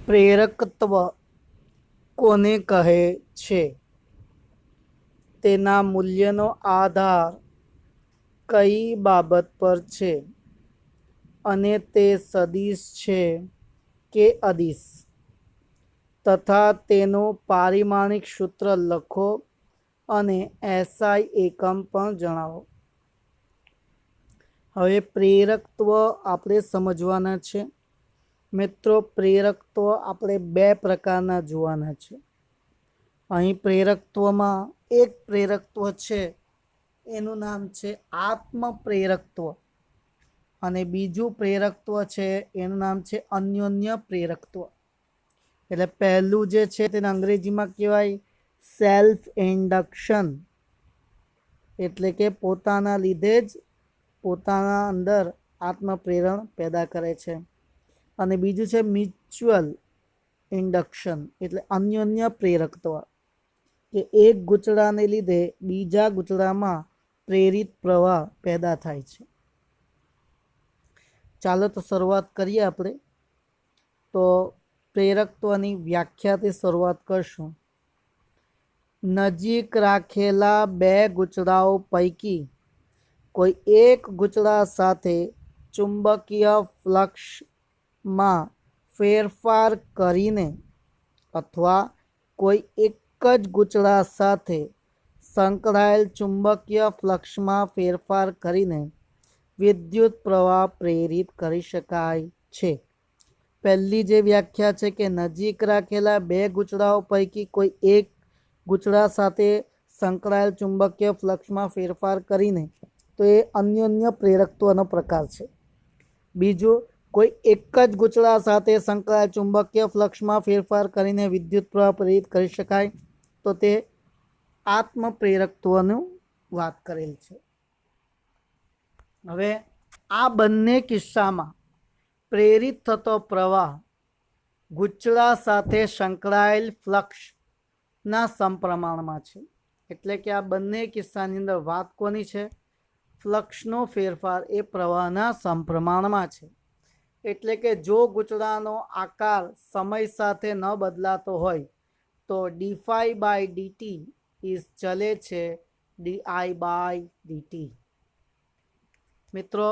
પ્રેરકત્વ કોને કહે છે? તેના મૂલ્યનો આધાર કઈ બાબત પર છે અને તે સદિશ છે કે અદિશ? તથા તેનું પારિમાણિક સૂત્ર લખો અને એસઆઈ એકમ પણ જણાવો. હવે પ્રેરકત્વ આપણે સમજવાના છે. મિત્રો, પ્રેરકત્વ આપણે બે પ્રકારના જોવાના છે. અહીં પ્રેરકત્વમાં એક પ્રેરકત્વ છે એનું નામ છે આત્મ પ્રેરકત્વ, અને બીજું પ્રેરકત્વ છે એનું નામ છે અન્યોન્ય પ્રેરકત્વ. એટલે પહેલું જે છે તેને અંગ્રેજીમાં કહેવાય સેલ્ફ ઇન્ડક્શન, એટલે કે પોતાના લીધે જ પોતાના અંદર આત્મપ્રેરણ પેદા કરે છે. અને બીજું છે મ્યુચ્યુઅલ ઇન્ડક્શન, એટલે અન્યોન્ય પ્રેરકત્વ, કે એક ગૂંચળાને લીધે બીજા ગૂંચળામાં પ્રેરિત પ્રવાહ પેદા થાય છે. ચાલો તો શરૂઆત કરીએ આપણે. તો પ્રેરકત્વની વ્યાખ્યાથી શરૂઆત કરશું. નજીક રાખેલા બે ગૂંચળાઓ પૈકી કોઈ એક ગૂંચળા સાથે ચુંબકીય ફ્લક્સમાં ફેરફાર કરીને અથવા કોઈ એક જ ગૂંચળા સાથે સંકળાયેલ ચુંબકીય ફ્લક્સમાં ફેરફાર કરીને વિદ્યુત પ્રવાહ પ્રેરિત કરી શકાય છે. પહેલી જે વ્યાખ્યા છે કે નજીક રાખેલા બે ગૂંચળાઓ પૈકી કોઈ એક ગૂંચળા સાથે સંકળાયેલ ચુંબકીય ફ્લક્સમાં ફેરફાર કરીને, તો એ અન્યોન્ય પ્રેરકત્વનો પ્રકાર છે. બીજું, કોઈ એક જ ગૂંચળા સાથે સંકળાયેલ ચુંબકીય ફ્લક્સમાં ફેરફાર કરીને વિદ્યુત પ્રવાહ પ્રેરિત કરી શકાય, તો તે આત્મ પ્રેરકત્વનું વાત કરેલ છે. હવે આ બંને કિસ્સામાં પ્રેરિત થતો પ્રવાહ ગૂંચળા સાથે સંકળાયેલ ફ્લક્સના સમપ્રમાણમાં છે. એટલે કે આ બંને કિસ્સાની અંદર વાત કોની છે? ફ્લક્સનો ફેરફાર એ પ્રવાહના સમપ્રમાણમાં છે. એટલે કે જો ગૂંચળાનો આકાર સમય સાથે ન બદલાતો હોય તો ડી બાય ડીટી ઇઝ ચલે છે ડીઆઈ બાય ડીટી. મિત્રો,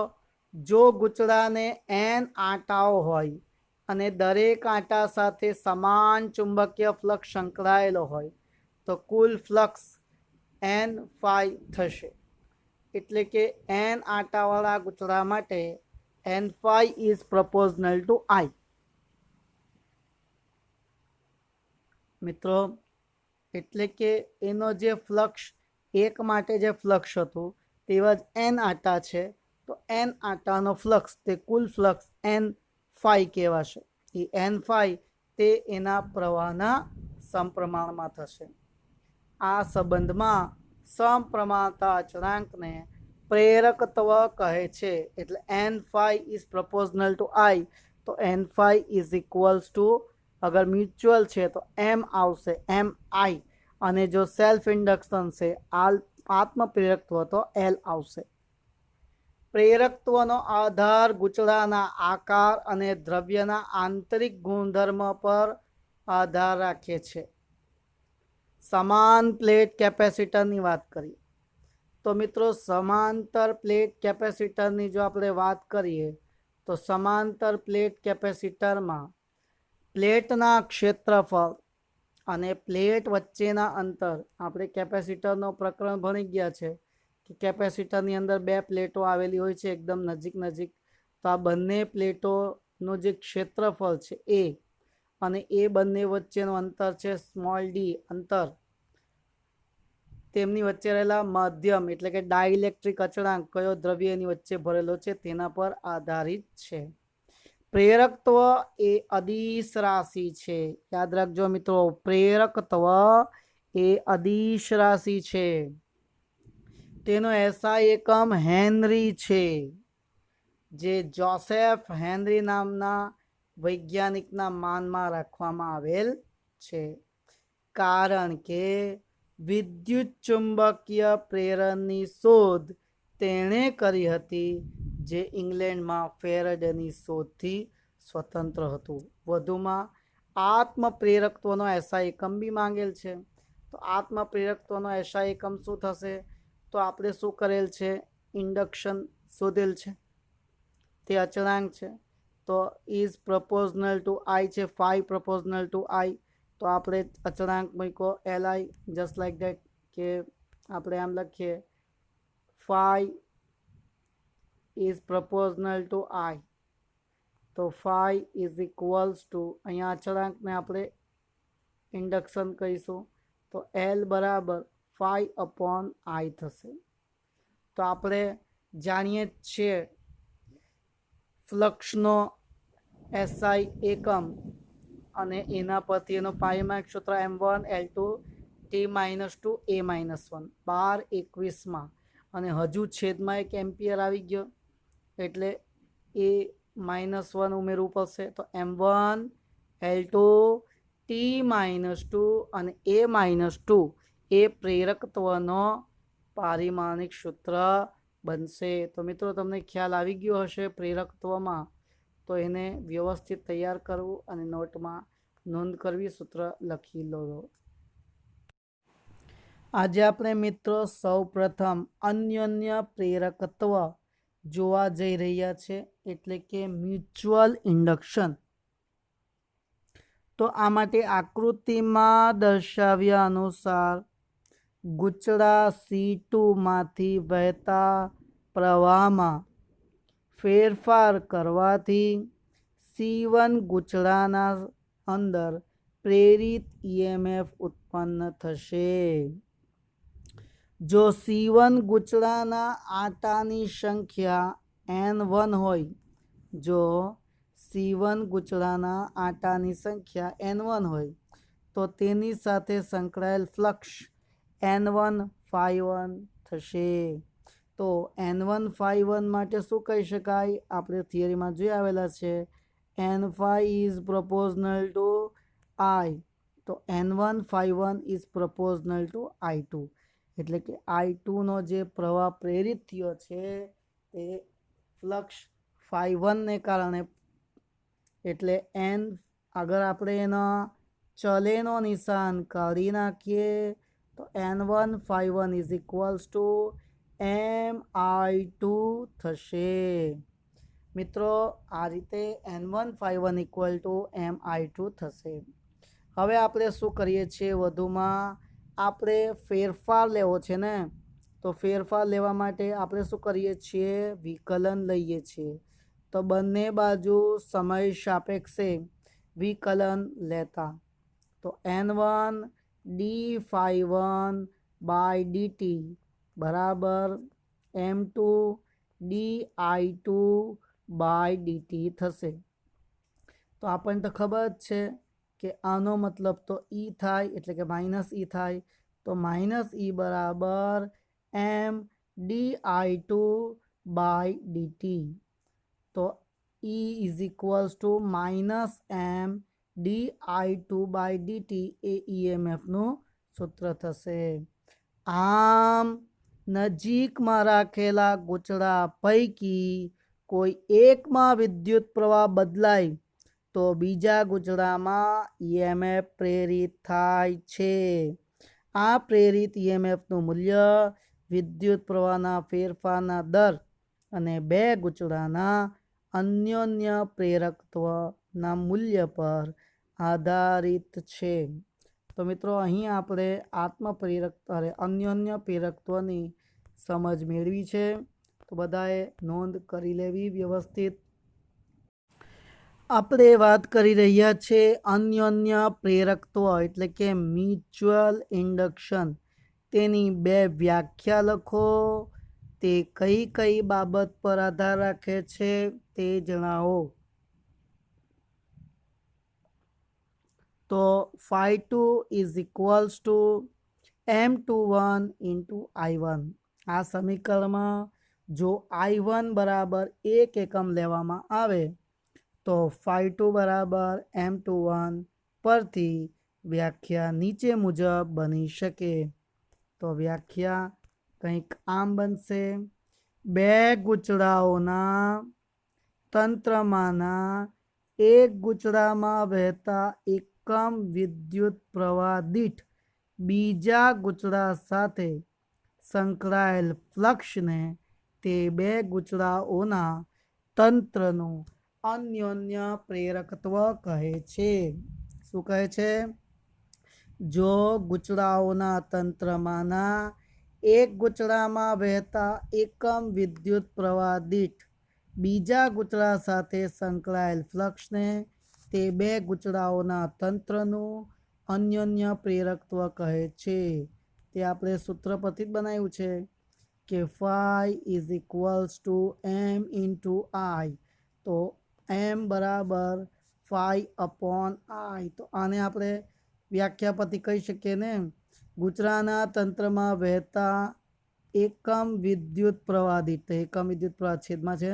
જો ગૂંચળાને એન આંટાઓ હોય અને દરેક આંટા સાથે સમાન ચુંબકીય ફ્લક્સ સંકળાયેલો હોય તો કુલ ફ્લક્સ એન ફાઈ થશે. એટલે કે એન આંટાવાળા ગૂંચળા માટે N phi is proportional to I. મિત્રો, એટલે કે એનો જે ફ્લક્સ એક માટે જે ફ્લક્સ હતું તેવા જ એન આંટા છે, તો એન આંટાનો ફ્લક્સ તે કુલ ફ્લક્સ એન ફાઈ કહેવાશે. એ એન ફાઈ તે એના પ્રવાહના સમપ્રમાણમાં થશે. આ સંબંધમાં સમપ્રમાણતા અચળાંકને પ્રેરકત્વ કહે છે. એટલે N phi is proportional to I, તો N phi is equals to, અગર મ્યુચ્યુઅલ છે તો એમ આવશે, એમ આઈ, અને જો સેલ્ફ ઇન્ડક્શન છે આત્મ પ્રેરકત્વ તો એલ આવશે. પ્રેરકત્વનો આધાર ગૂંચળાના આકાર અને દ્રવ્યના આંતરિક ગુણધર્મ પર આધાર રાખે છે. સમાન પ્લેટ કેપેસિટરની વાત કરીએ તો મિત્રો, સમાંતર પ્લેટ કેપેસિટરની જો આપણે વાત કરીએ તો સમાંતર પ્લેટ કેપેસિટરમાં પ્લેટના ક્ષેત્રફળ અને પ્લેટ વચ્ચેના અંતર, આપણે કેપેસિટરનો પ્રકરણ ભણી ગયા છે કે કેપેસિટરની અંદર બે પ્લેટો આવેલી હોય છે એકદમ નજીક નજીક. તો આ બંને પ્લેટોનું જે ક્ષેત્રફળ છે એ, અને એ બંને વચ્ચેનું અંતર છે સ્મોલ ડી અંતર, તેમની વચ્ચે રહેલા માધ્યમ એટલે કે ડાઇલેક્ટ્રિક અચળાંક કયો દ્રવ્ય એની વચ્ચે ભરેલો છે તેના પર આધારિત છે. પ્રેરકત્વ એ અદિશ રાશિ છે. યાદ રાખજો મિત્રો, પ્રેરકત્વ એ અદિશ રાશિ છે. તેનો એસઆઈ એકમ હેનરી છે, જે જોસેફ હેનરી નામના વૈજ્ઞાનિકના માનમાં રાખવામાં આવેલ છે. કારણ કે વિદ્યુત ચુંબકીય પ્રેરણની શોધ તેણે કરી હતી, જે ઇંગ્લેન્ડમાં ફેરેડેની શોધથી સ્વતંત્ર હતું. વધુમાં આત્મપ્રેરકત્વનો એસઆઈ એકમ બી માંગેલ છે। તો આત્મપ્રેરકત્વનો એસઆઈ એકમ શું થશે? તો આપણે શું કરેલ છે? ઇન્ડક્શન શોધેલ છે, તે અચળાંક છે। તો ઇઝ પ્રપોઝનલ ટુ આઈ છે, ફાઈ પ્રપોઝનલ ટુ આઈ, તો આપણે અચળાંક મૂક્યો L I, just like that, કે આપણે આમ લખીએ phi is proportional to I, તો ફાઈ ઇઝ ઇક્વલ્સ ટુ, અહીંયા અચળાંકને આપણે ઇન્ડક્શન કહીશું, તો એલ બરાબર ફાઈ અપોન આઈ થશે। તો આપણે જાણીએ છીએ ફ્લક્સનો એસઆઈ એકમ અને એના પરથી એનો પારિમાણિક સૂત્ર m1L2T-2 A-1 12-21 અને હજુ છેદમાં એક એમ્પિયર આવી ગયો એટલે A-1 ઉમેરવું પડશે। તો M1L2T-2 અને A-2 એ પ્રેરકત્વનો પારિમાણિક સૂત્ર બનશે। તો મિત્રો તમને ખ્યાલ આવી ગયો હશે પ્રેરકત્વમાં, તો એને વ્યવસ્થિત તૈયાર કરવું અને નોટમાં નોંધ કરવી, સૂત્ર લખી લો। આજે આપણે મિત્રો સૌ પ્રથમ અન્યોન્ય પ્રેરકત્વ જોવા જઈ રહ્યા છે, એટલે કે મ્યુચ્યુઅલ ઇન્ડક્શન। તો આ માટે આકૃતિમાં દર્શાવ્યા અનુસાર ગૂંચળા C2 માંથી વહેતા પ્રવાહમાં ફેરફાર કરવાથી C1 ગૂંચળાના અંદર પ્રેરિત EMF ઉત્પન્ન થશે। જો C1 ગૂંચળાના આટાની સંખ્યા N1 હોય, જો C1 ગૂંચળાના આટાની સંખ્યા N1 હોય, તો તેની સાથે સંકળાયેલ ફ્લક્સ N1∅1 થશે। તો N1∅1 માટે શું કહી શકાય? આપણે થિયરીમાં જોઈ આવેલા છે, N∅ is proportional two I, તો N1∅1 is proportional two I2, એટલે કે I2નો જે પ્રવાહ પ્રેરિત થયો છે તે ફ્લક્સ ∅1 ને કારણે, એટલે N અગર આપણે એના ચલેનો નિશાન કાઢી નાખીએ તો N1∅1 is equals two MI2 થશે। મિત્રો આ રીતે N1∅1 ઇક્વલ ટુ MI2 થશે। હવે આપણે શું કરીએ છીએ? વધુમાં આપણે ફેરફાર લેવો છે ને, તો ફેરફાર લેવા માટે આપણે શું કરીએ છીએ? વિકલન લઈએ છીએ। તો બંને બાજુ સમય સાપેક્ષે વિકલન લેતા, તો N1 d∅1/dt બરાબર M2 dI2/dt થશે। તો આપણને તો ખબર જ છે કે આનો મતલબ તો E થાય, એટલે કે -E થાય, તો -E બરાબર M dI2/dt, તો E is equals two -M dI2/dt એ EMFનું સૂત્ર થશે। આમ નજીકમાં રાખેલા ગૂંચળા પૈકી કોઈ એકમાં વિદ્યુત પ્રવાહ બદલાય તો બીજા ગૂંચળામાં EMF પ્રેરિત થાય છે। આ પ્રેરિત EMFનું મૂલ્ય વિદ્યુત પ્રવાહના ફેરફારના દર અને બે ગૂંચળાના અન્યોન્ય પ્રેરકત્વના મૂલ્ય પર આધારિત છે। તો મિત્રો અહીં આપણે અન્યોન્ય પ્રેરકત્વની સમજ મેળવી છે, તો બધાએ નોંધ કરી લેવી વ્યવસ્થિત। આપણે વાત કરી રહ્યા છે અન્યોન્ય પ્રેરકત્વ એટલે કે મ્યુચ્યુઅલ ઇન્ડક્શન, તેની બે વ્યાખ્યા લખો। તે કઈ કઈ બાબત પર આધાર રાખે છે તે જણાવો। તો ∅2 is equals two M21 into I1। આ સમીકરણમાં જો I1 બરાબર 1 એકમ લેવામાં આવે તો ∅2 બરાબર M21 પરથી વ્યાખ્યા નીચે મુજબ બની શકે। તો વ્યાખ્યા કંઈક આમ બનશે: બે ગૂંચળાઓના તંત્રમાંના એક ગૂંચળામાં વહેતા એકમ વિદ્યુત પ્રવાહ દીઠ બીજા ગૂંચળા સાથે સંકળાયેલ ફ્લક્સને તે બે ગૂંચળાઓના તંત્રનું અન્યોન્ય પ્રેરકત્વ કહે છે. શું કહે છે? જો ગૂંચળાઓના તંત્રમાંના એક ગૂંચળામાં વહેતા એકમ વિદ્યુત પ્રવાહ દીઠ બીજા ગૂંચળા સાથે સંકળાયેલ ફ્લક્સને તે બે ગૂંચળાઓના તંત્રનું અન્યોન્ય પ્રેરકત્વ કહે છે. તે આપણે સૂત્ર પરથી જ બનાવ્યું છે કે phi is equals to M into I. તો એમ બરાબર ફાઈ અપોન આઈ. તો આને આપણે વ્યાખ્યા પરથી કહી શકીએ ને, ગૂંચળાના તંત્રમાં વહેતા એકમ વિદ્યુત પ્રવાહ દીઠ, તો એકમ વિદ્યુત પ્રવાહ છેદમાં છે,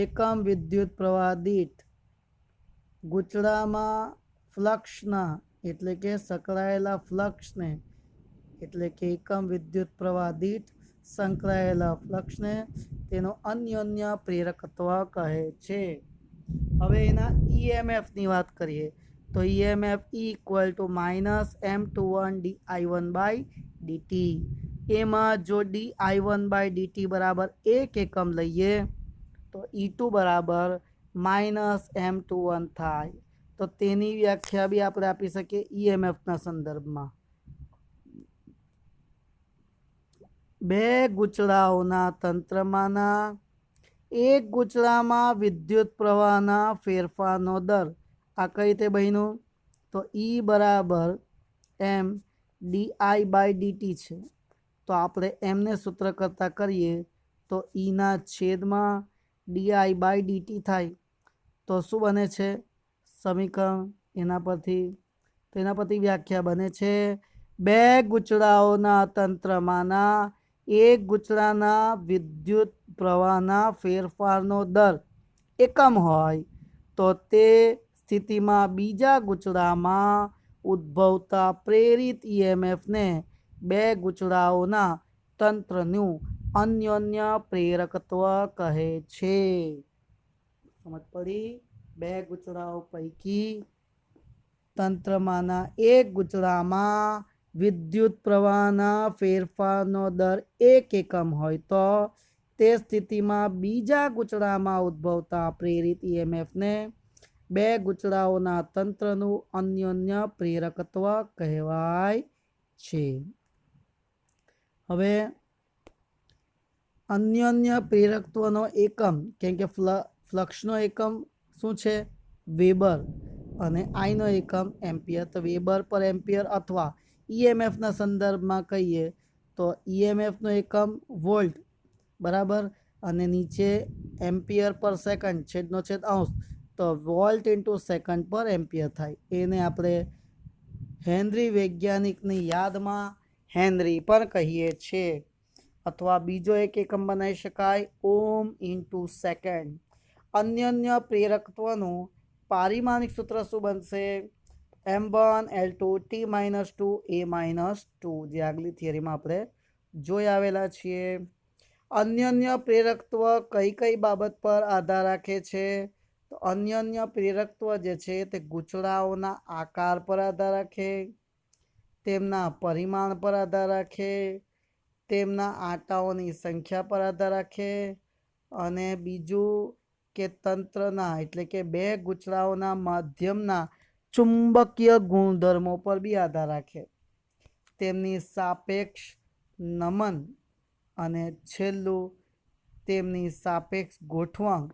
એકમ વિદ્યુત પ્રવાહ દીઠ ગૂંચળામાં ફ્લક્સના એટલે કે સંકળાયેલા ફ્લક્સને એટલે કે એકમ વિદ્યુત પ્રવાહ દીઠ સંકળાયેલા ફ્લક્સને તેનો અન્યોન્ય પ્રેરકત્વ કહે છે. હવે એના ઈએમએફની વાત કરીએ તો EMF equal to minus M21 dI1 by dt. એમાં જો dI1 બાય ડીટી બરાબર 1 એકમ લઈએ તો E2 બરાબર માઇનસ M21 થાય. તો તેની વ્યાખ્યા બી આપણે આપી શકીએ ઈએમએફના સંદર્ભમાં. બે ગૂંચળાઓના તંત્રમાંના એક ગૂંચળામાં વિદ્યુત પ્રવાહના ફેરફારનો દર આ કઈ રીતે બન્યું? તો E બરાબર એમ ડીઆઈ બાય ડીટી છે. તો આપણે એમને સૂત્ર કરતા કરીએ તો ઈના છેદમાં ડીઆઈ બાય ડીટી થાય. તો શું બને છે સમીકરણ? એના પરથી વ્યાખ્યા બને છે બે ગૂંચળાઓના તંત્રમાંના એક ગૂંચળાના વિદ્યુત પ્રવાહના ફેરફારનો દર એકમ હોય તો તે સ્થિતિમાં બીજા ગૂંચળામાં ઉદ્ભવતા પ્રેરિત ઈએમએફને બે ગૂંચળાઓના તંત્રનું અન્યોન્ય પ્રેરકત્વ કહે છે. સમજ પડી? બે ગૂંચળાઓ પૈકી તંત્રમાંના એક ગૂંચળામાં વિદ્યુત પ્રવાહના ફેરફારનો દર 1 એકમ હોય તો તે સ્થિતિમાં બીજા ગૂંચળામાં ઉદ્ભવતા પ્રેરિત ઈએમએફને બે ગૂંચળાઓના તંત્રનું અન્યોન્ય પ્રેરકત્વ કહેવાય છે. હવે અન્યોન્ય પ્રેરકત્વનો એકમ, કેમ કે ફ્લક્સનો એકમ શું છે? વેબર, અને આઈનો એકમ એમ્પિયર. તો વેબર પર એમ્પિયર અથવા ઈએમએફના સંદર્ભમાં કહીએ તો ઈએમએફનો એકમ વોલ્ટ બરાબર, અને નીચે એમ્પિયર પર સેકન્ડ છેદનો છેદ અંશ, તો વોલ્ટ ઇન્ટુ સેકન્ડ પર એમ્પિયર થાય. એને આપણે હેનરી વૈજ્ઞાનિકની યાદમાં હેનરી પણ કહીએ છીએ. અથવા બીજો એક એકમ બનાવી શકાય ઓમ ઇન્ટુ સેકન્ડ. અન્યોન્ય પ્રેરકત્વનું પારિમાણિક સૂત્ર શું બનશે? M1 L2 T-2 A-2, જે આગલી થિયરીમાં આપણે જોઈ આવેલા છીએ. અન્યોન્ય પ્રેરકત્વ કઈ કઈ બાબત પર આધાર રાખે છે? તો અન્યોન્ય પ્રેરકત્વ જે છે તે ગૂંચળાઓના આકાર પર આધાર રાખે, તેમના પરિમાણ પર આધાર રાખે, તેમના આંટાઓની સંખ્યા પર આધાર રાખે, અને બીજું કે તંત્રના એટલે કે બે ગૂંચળાઓના માધ્યમના ચુંબકીય ગુણધર્મો પર બી આધાર રાખે, તેમની સાપેક્ષ નમન, અને છેલ્લું તેમની સાપેક્ષ ગોઠવણ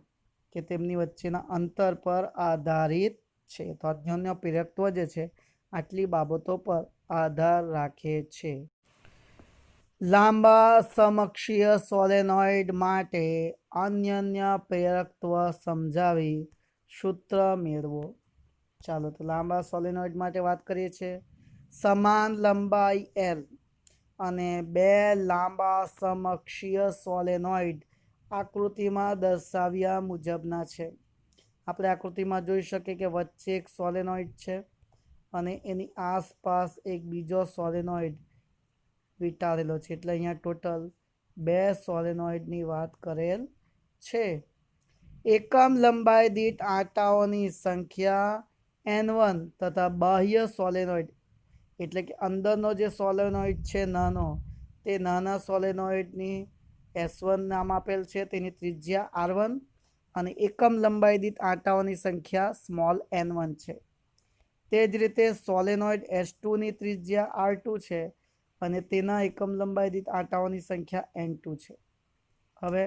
કે તેમની વચ્ચેના અંતર પર આધારિત છે. તો અન્યોન્ય પ્રેરકત્વ જે છે આટલી બાબતો પર આધાર રાખે છે. લાંબા સમકક્ષીય સોલેનોઇડ માટે અન્યોન્ય પ્રેરકત્વ સમજાવી સૂત્ર મેળવો. ચાલો તો લાંબા સોલેનોઇડ માટે વાત કરીએ છીએ. સમાન લંબાઈ L અને બે લાંબા સમકક્ષીય સોલેનોઇડ આકૃતિમાં દર્શાવ્યા મુજબના છે. આપણે આકૃતિમાં જોઈ શકીએ કે વચ્ચે એક સોલેનોઇડ છે અને એની આસપાસ એક બીજો સોલેનોઇડ વીંટાળેલો છે. એટલે અહીંયા ટોટલ બે સોલેનોઇડની વાત કરેલ છે. એકમ લંબાઈ દીઠ આંટાઓની સંખ્યા n1 તથા બાહ્ય સોલેનોઇડ એટલે કે અંદરનો જે સોલેનોઇડ છે નાનો, તે નાના સોલેનોઇડની S1 નામ આપેલ છે, તેની ત્રિજ્યા R1 અને એકમ લંબાઈ દીઠ આંટાઓની સંખ્યા સ્મોલ n1 છે. તે જ રીતે સોલેનોઇડ S2ની ત્રિજ્યા R2 છે અને તેના એકમ લંબાઈ દીઠ આંટાઓની સંખ્યા n2 છે. હવે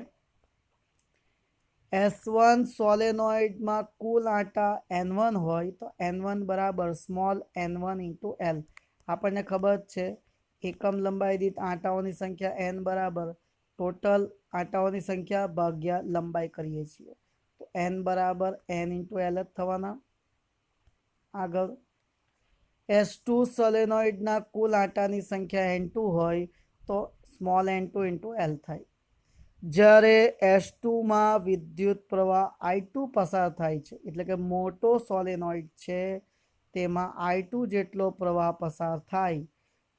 S1 સોલેનોઇડમાં કુલ આંટા n1 હોય તો n1 બરાબર સ્મોલ n1 ઇન્ટુ L. આપણને ખબર છે એકમ લંબાઈ દીઠ આંટાઓની સંખ્યા n બરાબર ટોટલ આંટાઓની સંખ્યા ભાગ્યા લંબાઈ કરીએ છીએ, તો n બરાબર n ઇન્ટુ L જ થવાના. આગળ S2 સોલેનોઇડના કુલ આંટાની સંખ્યા n2 હોય તો સ્મોલ n2 ઇન્ટુ L થાય. જ્યારે S2માં વિદ્યુત પ્રવાહ I2 પસાર થાય છે, એટલે કે મોટો સોલેનોઇડ છે તેમાં I2 જેટલો પ્રવાહ પસાર થાય,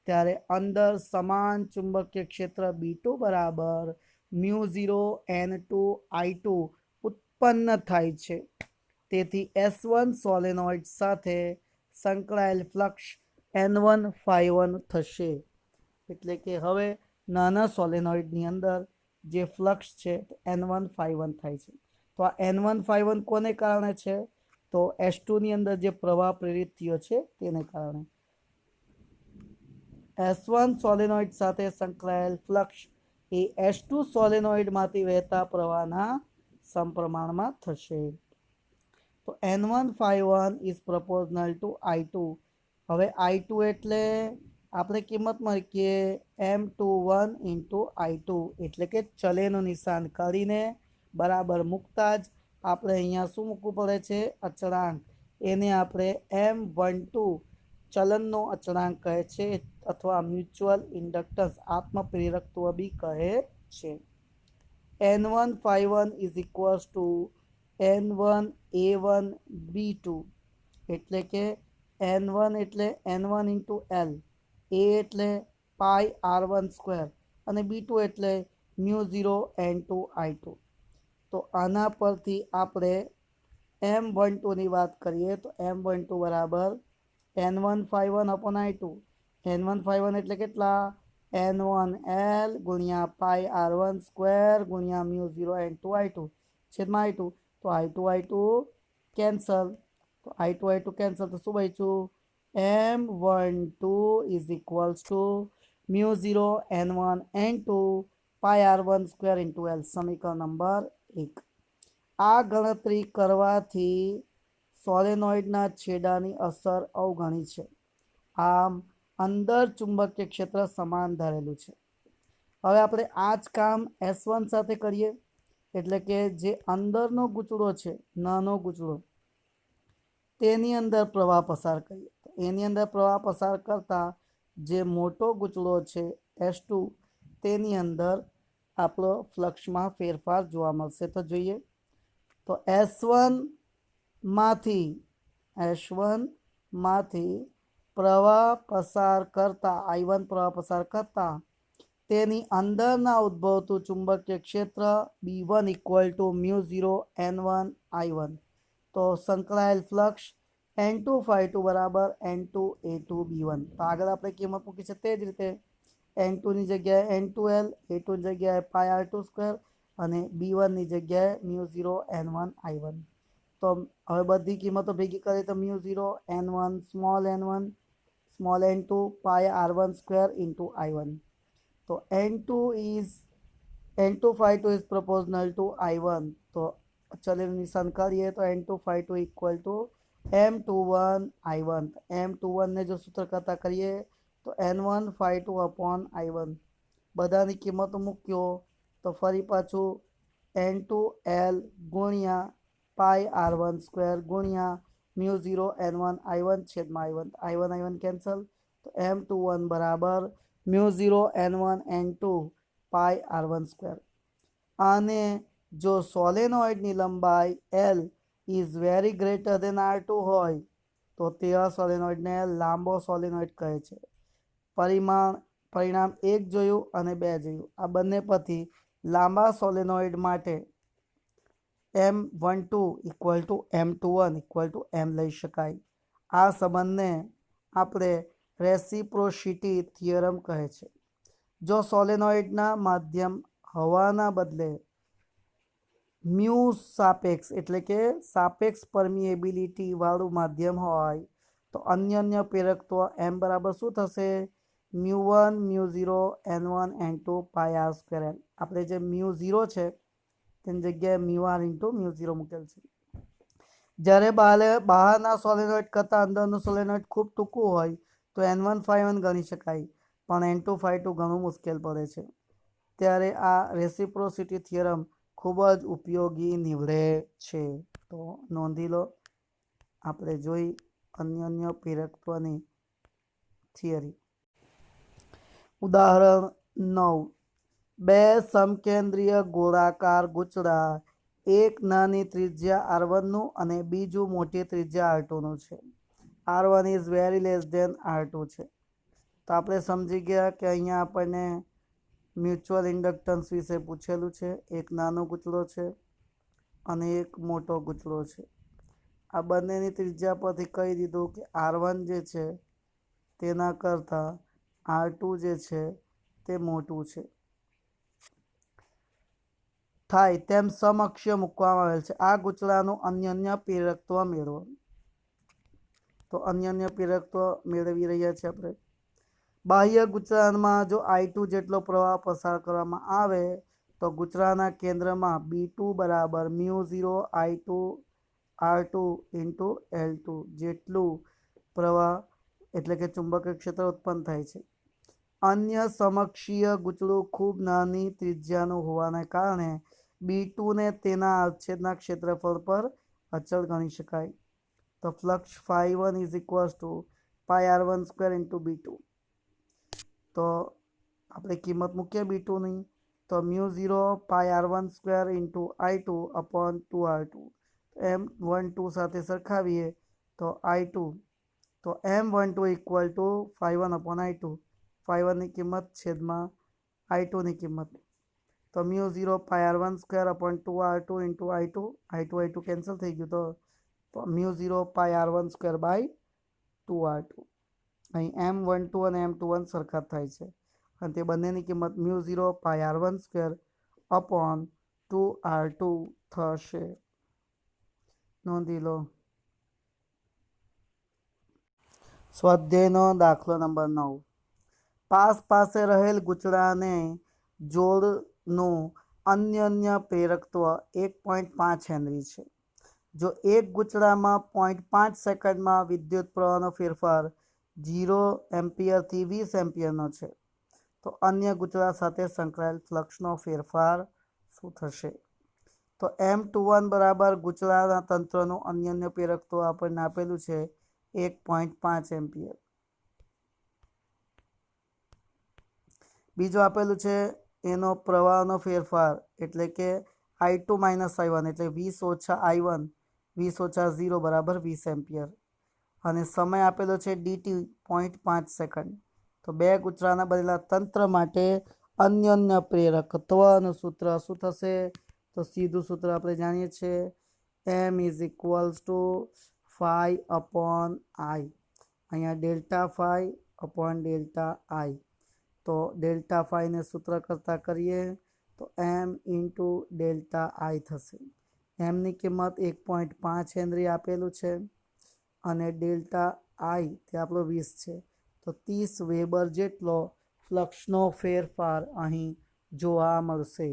ત્યારે અંદર સમાન ચુંબકીય ક્ષેત્ર B2 બરાબર μ0 n2 I2 ઉત્પન્ન થાય છે. તેથી S1 સોલેનોઇડ સાથે સંકળાયેલ ફ્લક્સ N1∅1 થશે. એટલે કે હવે નાના સોલેનોઇડની અંદર જે ફ્લક્સ છે N1∅1 થાય છે. તો આ N1∅1 કોને કારણે છે? તો S2ની અંદર જે પ્રવાહ પ્રેરિત થયો છે તેને કારણે. S1 સોલેનોઇડ સાથે સંકળાયેલ ફ્લક્સ એ S2 સોલેનોઇડમાંથી વહેતા પ્રવાહના સમપ્રમાણમાં થશે. તો N1∅1 is proportional two I2. હવે I2 એટલે આપણે કિંમત મૂકીએ M21 ઇન્ટુ I2, એટલે કે ચલેનું નિશાન કાઢીને બરાબર મૂકતા જ આપણે અહીંયા શું મૂકવું પડે છે? અચળાંક. એને આપણે M12 ચલનનો અચળાંક કહે છે, અથવા મ્યુચ્યુઅલ ઇન્ડક્ટન્સ આત્મપ્રેરકત્વ બી કહે છે. N1∅1 is equals two N1A1B2, એટલે કે N1 એટલે N1 ઇન્ટુ L, A એટલે પાઈ R1 સ્ક્વેર અને B2 એટલે μ0 N2 I2. તો આના પરથી આપણે M12ની વાત કરીએ તો M12 બરાબર N1∅1 અપોન I2. N1∅1 એટલે કેટલા? N1L ગુણ્યા પાઈ R1 સ્ક્વેર ગુણ્યા μ0 N2 I2 છેદમાં I2. તો I2 કેન્સલ, તો I2 કેન્સલ, તો શું બચ્યું? M12 is equals to μ0 N1 N2 pi R1 square into L. સમીકરણ નંબર 1. આ ગણતરી કરવાથી સોલેનોઇડના છેડાની અસર અવગણી છે. આમ અંદર ચુંબકીય ક્ષેત્ર સમાન ધરેલું છે. હવે આપણે આ જ કામ S1 સાથે કરીએ, એટલે કે જે અંદરનો ગૂંચળો છે, નાનો ગૂંચળો, તેની અંદર પ્રવાહ પસાર કરીએ. એની અંદર પ્રવાહ પસાર કરતા જે મોટો ગૂંચળો છે S2, તેની અંદર આપણો ફ્લક્સમાં ફેરફાર જોવા મળશે. તો જોઈએ તો S1માંથી પ્રવાહ પસાર કરતા I1 પ્રવાહ પસાર કરતા તેની અંદરના ઉદ્ભવતું ચુંબકીય ક્ષેત્ર B1 equal to μ0 N1 I1. તો સંકળાયેલ ફ્લક્સ N2∅2 બરાબર N2A2 B1. તો આગળ આપણે કિંમત મૂકી છે તે જ રીતે N2ની જગ્યાએ N2L, A2ની જગ્યાએ પાઈ R2 સ્ક્વેર અને B1ની જગ્યાએ μ0 N1 I1. તો હવે બધી કિંમતો ભેગી કરીએ તો μ0 N1 small n2 pi R1 square into I1. તો N2∅2 is proportional two I1. તો ચલેનું નિશાન કરીએ તો N2∅2 equal to M21 I1. M21 ને જો સૂત્ર કરતા કરીએ તો N1∅2 અપોન I1. બધાની કિંમતો મૂક્યો તો ફરી પાછું N2L ગુણ્યા પાઈ R1 સ્ક્વેર ગુણ્યા μ0 N1 I1 છેદમાં I1 કેન્સલ. તો M21 બરાબર μ0 N1 N2 pi R1 square. અને જો સોલેનોઇડની લંબાઈ L is very greater than R2 હોય તો તેવા સોલેનોઇડને લાંબો સોલેનોઇડ કહે છે. પરિણામ 1 જોયું અને 2 જોયું. આ બંને પરથી લાંબા સોલેનોઇડ માટે M12 equal to M21 equal to M લઈ શકાય. આ સંબંધને આપણે રેસિપ્રોસિટી થિયરમ કહે છે. જો સોલેનોઇડના માધ્યમ હવાના બદલે મ્યુ સાપેક્ષ એટલે કે સાપેક્ષ પરમિએબિલિટી વાળું માધ્યમ હોય તો અન્યોન્ય પ્રેરકત્વ M બરાબર શું થશે? μ1 μ0 n1 n2 પાઈ આર સ્ક્વેર n. આપણે જે μ0 છે તેની જગ્યાએ μr ઇન્ટુ μ0 મૂકેલ છે. જ્યારે બહારના સોલેનોઇડ કરતાં અંદરનું સોલેનોઇડ ખૂબ ટૂંકું હોય તો n1 φ1 ગણી શકાય, પણ n2 φ2 ઘણું મુશ્કેલ પડે છે. ત્યારે આ રેસિપ્રોસિટી થિયરમ ખૂબ જ ઉપયોગી નીવડે છે. તો નોંધી લો, આપણે જોઈ અન્યોન્ય પ્રેરકત્વની થિયરી. ઉદાહરણ 9. બે સમકેન્દ્રીય ગોળાકાર ગુચડા, એક નાની ત્રિજ્યા r1 નું અને બીજું મોટી ત્રિજ્યા r2 નું છે. r1 is very less than r2 છે. તો આપણે સમજી ગયા કે અહીંયા આપણને મ્યુચ્યુઅલ ઇન્ડક્ટન્સ વિશે પૂછેલું છે. એક નાનો ગુચડો છે અને એક મોટો ગુચડો છે. આ બંનેની ત્રિજ્યા પરથી કહી દીધું કે r1 જે છે તેના કરતાં r2 જે છે તે મોટું છે. થાય તેમ સમઅક્ષીય મૂકવામાં આવેલ છે. આ ગુચડાનું અન્યોન્ય પ્રેરકત્વ મેળવો. તો અન્યોન્ય પ્રેરકત્વ મેળવી રહ્યા છીએ આપણે. બાહ્ય ગુચડામાં જો I2 જેટલો પ્રવાહ પસાર કરવામાં આવે તો ગુચડાના કેન્દ્રમાં B2 બરાબર μ0 I2 R2 ઇન્ટુ L2 જેટલું પ્રવાહ એટલે કે ચુંબકીય ક્ષેત્ર ઉત્પન્ન થાય છે. અન્ય સમઅક્ષીય ગુચડું ખૂબ નાની ત્રિજ્યાનું હોવાને કારણે B2 ને તેના આડછેદના ક્ષેત્રફળ પર અચળ ગણી શકાય. તો flux φ1 is equals to pi r1 square into B2. તો આપણે કિંમત મૂકીએ B2ની, તો μ0 પાઈ r1 square into I2 upon 2r2. M12 સાથે સરખાવીએ તો I2, તો M12 equal to φ1 upon I2. φ1ની કિંમત છેદમાં I2ની કિંમત. તો μ0 પાઈ r1 square upon 2r2 into I2. I2 cancel થઈ ગયું, તો μ0 પાઈ r1 સ્ક્વેર બાય 2r2. અહીં M12 અને M21 સરખા થાય છે અને તે બંનેની કિંમત μ0 પાઈ r1 સ્ક્વેર અપોન 2r2 થશે. નોંધી લો. સ્વાધ્યાયનો દાખલો નંબર 9. પાસ પાસે રહેલ ગુચડાને જોડનું અન્યોન્ય પ્રેરકત્વ 1.5 હેનરી છે. જો એક ગુચડામાં 0.5 સેકન્ડમાં વિદ્યુત પ્રવાહનો ફેરફાર 0 એમ્પિયરથી 20 એમ્પિયરનો છે, તો અન્ય ગુચડા સાથે સંકળાયેલ ફ્લક્સનો ફેરફાર શું થશે? તો M21 બરાબર ગુચડાના તંત્રનું અન્યોન્ય પ્રેરકત્વ આપણને આપેલું છે 1.5 એમ્પિયર. બીજું આપેલું છે એનો પ્રવાહનો ફેરફાર એટલે કે I2 માઇનસ I1 એટલે 20 ઓછા I1 20 ઓછા 0 બરાબર 20 એમ્પિયર. અને સમય આપેલો છે dt 0.5 સેકન્ડ. તો બે ગુચડાના બનેલા તંત્ર માટે અન્યોન્ય પ્રેરકત્વનું સૂત્ર શું થશે? તો સીધું સૂત્ર આપણે જાણીએ છીએ, M is equals to phi upon I. અહીંયા delta phi upon delta I. તો ડેલ્ટા ફાઈને સૂત્ર કરતાં કરીએ તો M ઇન્ટુ ડેલ્ટા I થશે. એમની કિંમત 1.5 હેનરી આપેલું છે અને ડેલ્ટા I તે આપણો 20 છે. તો 30 વેબર જેટલો ફ્લક્સનો ફેરફાર અહીં જોવા મળશે.